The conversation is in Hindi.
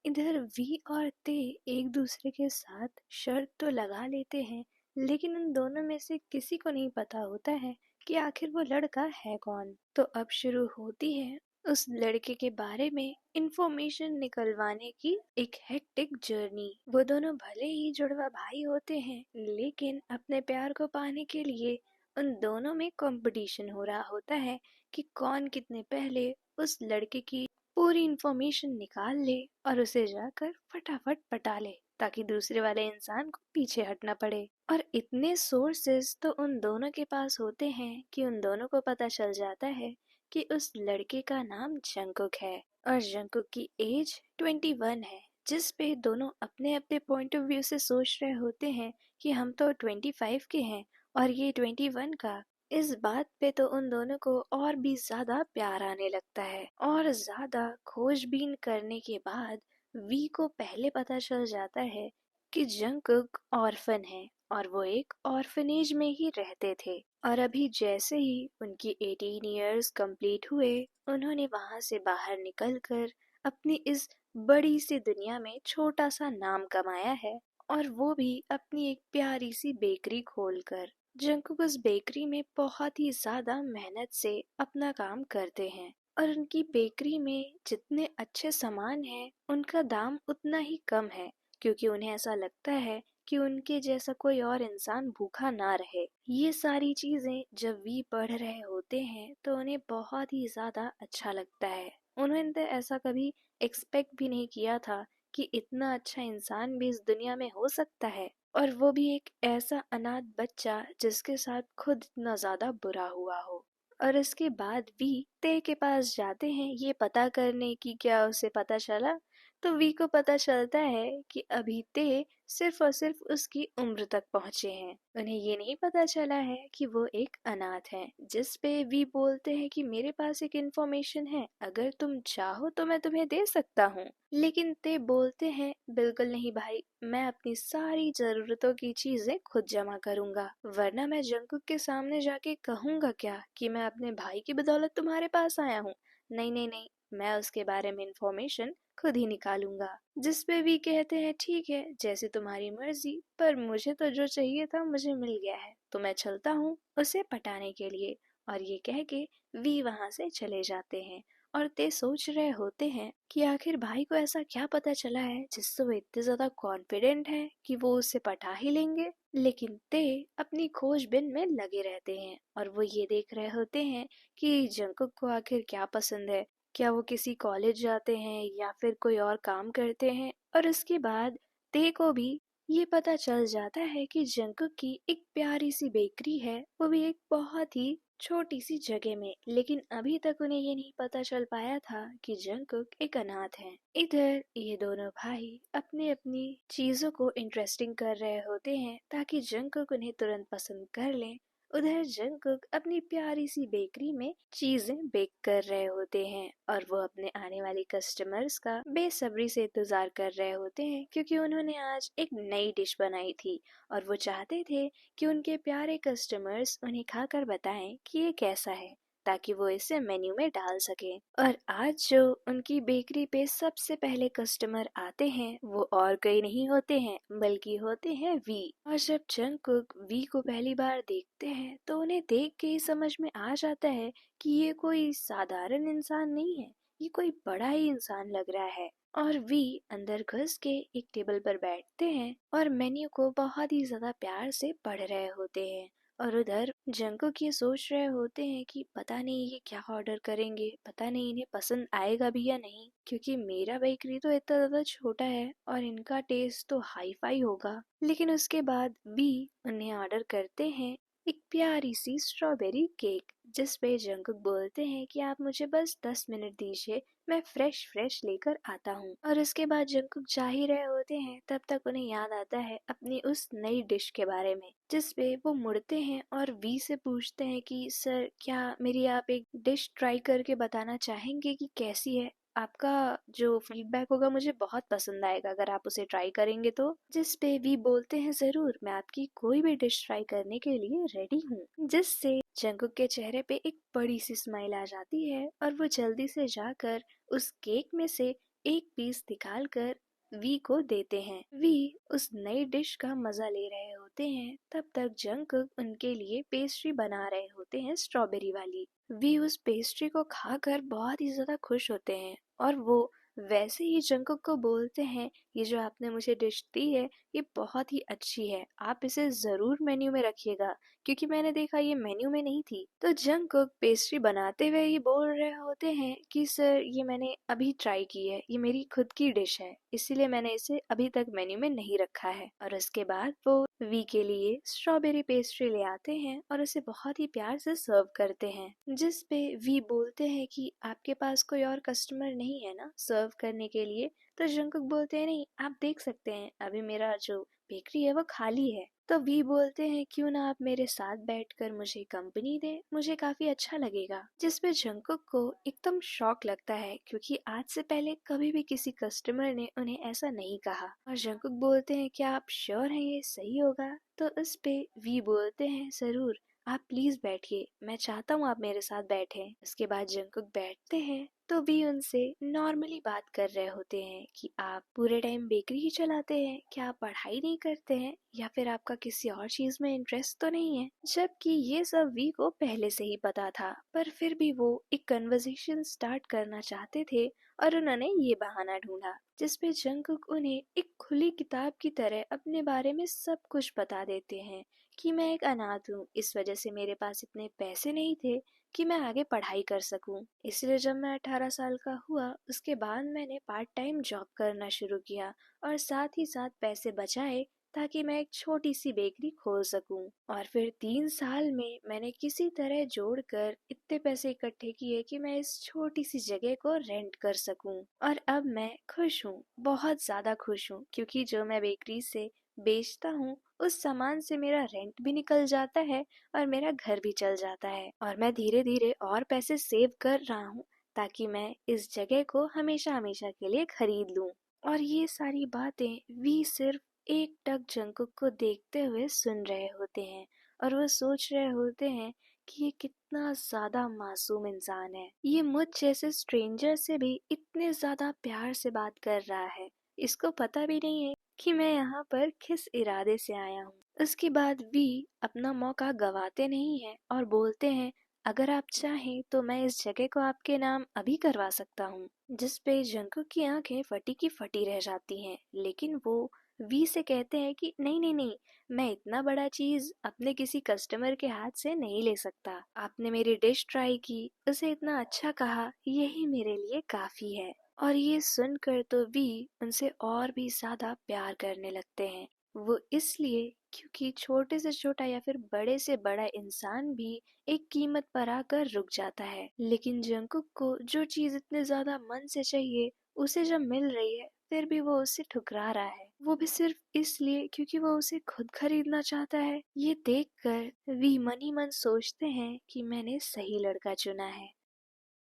इधर वी और ते एक दूसरे के साथ शर्त तो लगा लेते हैं, लेकिन उन दोनों में से किसी को नहीं पता होता है कि आखिर वो लड़का है कौन। तो अब शुरू होती है उस लड़के के बारे में इंफॉर्मेशन निकलवाने की एक हेक्टिक जर्नी। वो दोनों भले ही जुड़वा भाई होते हैं, लेकिन अपने प्यार को पाने के लिए उन दोनों में कंपटीशन हो रहा होता है कि कौन कितने पहले उस लड़के की पूरी इंफॉर्मेशन निकाल ले और उसे जाकर फटाफट पटा ले, ताकि दूसरे वाले इंसान को पीछे हटना पड़े। और इतने सोर्सेस तो उन दोनों के पास होते हैं कि उन दोनों को पता चल जाता है कि उस लड़के का नाम जंगकुक है और जंगकुक की एज 21 है, जिस पे दोनों अपने अपने पॉइंट ऑफ व्यू से सोच रहे होते हैं कि हम तो 25 के हैं और ये 21 का। इस बात पे तो उन दोनों को और भी ज्यादा प्यार आने लगता है और ज्यादा खोजबीन करने के बाद वी को पहले पता चल जाता है कि जंगकुक ऑर्फन है और वो एक ऑर्फनेज में ही रहते थे। और अभी जैसे ही उनकी 18 इयर्स कंप्लीट हुए, उन्होंने वहां से बाहर निकलकर अपनी इस बड़ी सी दुनिया में छोटा सा नाम कमाया है, और वो भी अपनी एक प्यारी सी बेकरी खोलकर। जंगकुक उस बेकरी में बहुत ही ज्यादा मेहनत से अपना काम करते हैं और उनकी बेकरी में जितने अच्छे सामान हैं उनका दाम उतना ही कम है, क्योंकि उन्हें ऐसा लगता है कि उनके जैसा कोई और इंसान भूखा ना रहे। ये सारी चीजें जब वी पढ़ रहे होते हैं तो उन्हें बहुत ही ज्यादा अच्छा लगता है। उन्होंने तो ऐसा कभी एक्सपेक्ट भी नहीं किया था कि इतना अच्छा इंसान भी इस दुनिया में हो सकता है, और वो भी एक ऐसा अनाथ बच्चा जिसके साथ खुद इतना ज्यादा बुरा हुआ हो। और इसके बाद वी ते के पास जाते हैं ये पता करने की क्या उसे पता चला। तो वी को पता चलता है कि अभी ते सिर्फ और सिर्फ उसकी उम्र तक पहुंचे हैं, उन्हें ये नहीं पता चला है कि वो एक अनाथ है। जिस पे वी बोलते हैं कि मेरे पास एक इंफॉर्मेशन है, अगर तुम चाहो तो मैं तुम्हें दे सकता हूँ। लेकिन ते बोलते हैं बिल्कुल नहीं भाई, मैं अपनी सारी जरूरतों की चीजें खुद जमा करूंगा, वरना मैं जंकुक के सामने जाके कहूंगा क्या कि मैं अपने भाई की बदौलत तुम्हारे पास आया हूँ। नहीं नहीं नहीं, मैं उसके बारे में इंफॉर्मेशन खुद ही निकालूंगा। जिस पे भी कहते हैं ठीक है जैसी तुम्हारी मर्जी, पर मुझे तो जो चाहिए था मुझे मिल गया है, तो मैं चलता हूँ उसे पटाने के लिए। और ये कह के वी वहां से चले जाते हैं। और ते सोच रहे होते हैं कि आखिर भाई को ऐसा क्या पता चला है जिससे वो इतने ज्यादा कॉन्फिडेंट है कि वो उसे पटा ही लेंगे। लेकिन ते अपनी खोजबीन में लगे रहते हैं और वो ये देख रहे होते हैं कि जंकुक को आखिर क्या पसंद है, क्या वो किसी कॉलेज जाते हैं या फिर कोई और काम करते हैं। और उसके बाद ते को भी ये पता चल जाता है कि जंकुक की एक प्यारी सी बेकरी है, वो भी एक बहुत ही छोटी सी जगह में। लेकिन अभी तक उन्हें ये नहीं पता चल पाया था कि जंकुक एक अनाथ है। इधर ये दोनों भाई अपनी अपनी चीजों को इंटरेस्टिंग कर रहे होते हैं ताकि जंकुक उन्हें तुरंत पसंद कर ले। उधर जंकुक अपनी प्यारी सी बेकरी में चीजें बेक कर रहे होते हैं और वो अपने आने वाले कस्टमर्स का बेसब्री से इंतजार कर रहे होते हैं, क्योंकि उन्होंने आज एक नई डिश बनाई थी और वो चाहते थे कि उनके प्यारे कस्टमर्स उन्हें खाकर बताएं कि ये कैसा है, ताकि वो इसे मेन्यू में डाल सकें। और आज जो उनकी बेकरी पे सबसे पहले कस्टमर आते हैं वो और कोई नहीं होते हैं बल्कि होते हैं वी। और जब जंगकुक वी को पहली बार देखते हैं तो उन्हें देख के ही समझ में आ जाता है कि ये कोई साधारण इंसान नहीं है, ये कोई बड़ा ही इंसान लग रहा है। और वी अंदर घुस के एक टेबल पर बैठते हैं और मेन्यू को बहुत ही ज्यादा प्यार से पढ़ रहे होते हैं। और उधर जंकुक ये सोच रहे होते हैं कि पता नहीं ये क्या ऑर्डर करेंगे, पता नहीं इन्हें पसंद आएगा भी या नहीं, क्योंकि मेरा बेकरी तो इतना ज्यादा छोटा है और इनका टेस्ट तो हाई फाई होगा। लेकिन उसके बाद भी उन्हें ऑर्डर करते हैं एक प्यारी सी स्ट्रॉबेरी केक, जिस पे जंकुक बोलते हैं कि आप मुझे बस 10 मिनट दीजिए, मैं फ्रेश फ्रेश लेकर आता हूँ। और उसके बाद जंकुक जा ही रहे होते हैं तब तक उन्हें याद आता है अपनी उस नई डिश के बारे में, जिस पे वो मुड़ते हैं और वी से पूछते हैं कि सर क्या मेरी आप एक डिश ट्राई करके बताना चाहेंगे कि कैसी है। आपका जो फीडबैक होगा मुझे बहुत पसंद आएगा अगर आप उसे ट्राई करेंगे तो। जिस पे वी बोलते हैं जरूर, मैं आपकी कोई भी डिश ट्राई करने के लिए रेडी हूँ। जिससे जंकुक के चेहरे पे एक बड़ी सी स्माइल आ जाती है और वो जल्दी से जाकर उस केक में से एक पीस निकाल कर वी को देते हैं। वी उस नई डिश का मजा ले रहे होते हैं, तब तक जंगकुक उनके लिए पेस्ट्री बना रहे होते हैं, स्ट्रॉबेरी वाली। वी उस पेस्ट्री को खाकर बहुत ही ज्यादा खुश होते हैं और वो वैसे ही जंगकुक को बोलते हैं, ये जो आपने मुझे डिश दी है ये बहुत ही अच्छी है, आप इसे जरूर मेन्यू में रखिएगा, क्योंकि मैंने देखा ये मेन्यू में नहीं थी। तो जंगकुक पेस्ट्री बनाते हुए ये बोल रहे होते हैं कि सर ये मैंने अभी ट्राई की है, ये मेरी खुद की डिश है, इसीलिए मैंने इसे अभी तक मेन्यू में नहीं रखा है। और उसके बाद वो वी के लिए स्ट्रॉबेरी पेस्ट्री ले आते हैं और उसे बहुत ही प्यार से सर्व करते हैं, जिस पे वी बोलते हैं कि आपके पास कोई और कस्टमर नहीं है ना सर्व करने के लिए। तो जंगकुक बोलते हैं नहीं, आप देख सकते हैं अभी मेरा जो बेकरी है वो खाली है। तो वी बोलते हैं क्यों ना आप मेरे साथ बैठकर मुझे कंपनी दे, मुझे काफी अच्छा लगेगा। जिसपे जंगकुक को एकदम शॉक लगता है, क्योंकि आज से पहले कभी भी किसी कस्टमर ने उन्हें ऐसा नहीं कहा। और जंगकुक बोलते हैं क्या आप श्योर हैं ये सही होगा? तो इस पे वी बोलते हैं जरूर, आप प्लीज बैठिए, मैं चाहता हूँ आप मेरे साथ बैठे। उसके बाद जंगकुक बैठते हैं तो भी उनसे नॉर्मली बात कर रहे होते हैं कि आप पूरे टाइम बेकरी ही चलाते हैं, क्या आप पढ़ाई नहीं करते हैं, या फिर आपका किसी और चीज में इंटरेस्ट तो नहीं है। जबकि ये सब वी को पहले से ही पता था, पर फिर भी वो एक कन्वर्सेशन स्टार्ट करना चाहते थे और उन्होंने ये बहाना ढूंढा, जिसपे जंगकुक उन्हें एक खुली किताब की तरह अपने बारे में सब कुछ बता देते हैं कि मैं एक अनाथ हूँ, इस वजह से मेरे पास इतने पैसे नहीं थे कि मैं आगे पढ़ाई कर सकूं। इसलिए जब मैं 18 साल का हुआ उसके बाद मैंने पार्ट टाइम जॉब करना शुरू किया और साथ ही साथ पैसे बचाए ताकि मैं एक छोटी सी बेकरी खोल सकूं। और फिर 3 साल में मैंने किसी तरह जोड़कर इतने पैसे इकट्ठे किए कि मैं इस छोटी सी जगह को रेंट कर सकूं। और अब मैं खुश हूँ, बहुत ज्यादा खुश हूँ, क्योंकि जो मैं बेकरी से बेचता हूँ उस सामान से मेरा रेंट भी निकल जाता है और मेरा घर भी चल जाता है, और मैं धीरे धीरे और पैसे सेव कर रहा हूँ ताकि मैं इस जगह को हमेशा हमेशा के लिए खरीद लूं। और ये सारी बातें वी सिर्फ एक टक जंकुक को देखते हुए सुन रहे होते हैं और वो सोच रहे होते हैं कि ये कितना ज्यादा मासूम इंसान है, ये मुझ जैसे स्ट्रेंजर से भी इतने ज्यादा प्यार से बात कर रहा है, इसको पता भी नहीं है कि मैं यहाँ पर किस इरादे से आया हूँ। उसके बाद वी अपना मौका गवाते नहीं है और बोलते हैं अगर आप चाहें तो मैं इस जगह को आपके नाम अभी करवा सकता हूँ। जिस पे जंकुक की आंखें फटी की फटी रह जाती हैं, लेकिन वो वी से कहते हैं कि नहीं नहीं नहीं, मैं इतना बड़ा चीज अपने किसी कस्टमर के हाथ से नहीं ले सकता। आपने मेरी डिश ट्राई की, उसे इतना अच्छा कहा, यही मेरे लिए काफी है। और ये सुनकर तो वी उनसे और भी ज्यादा प्यार करने लगते हैं। वो इसलिए क्योंकि छोटे से छोटा या फिर बड़े से बड़ा इंसान भी एक कीमत पर आकर रुक जाता है, लेकिन जंकुक को जो चीज इतने ज्यादा मन से चाहिए उसे जब मिल रही है फिर भी वो उसे ठुकरा रहा है, वो भी सिर्फ इसलिए क्योंकि वो उसे खुद खरीदना चाहता है। ये देखकर वी मन ही मन सोचते हैं कि मैंने सही लड़का चुना है।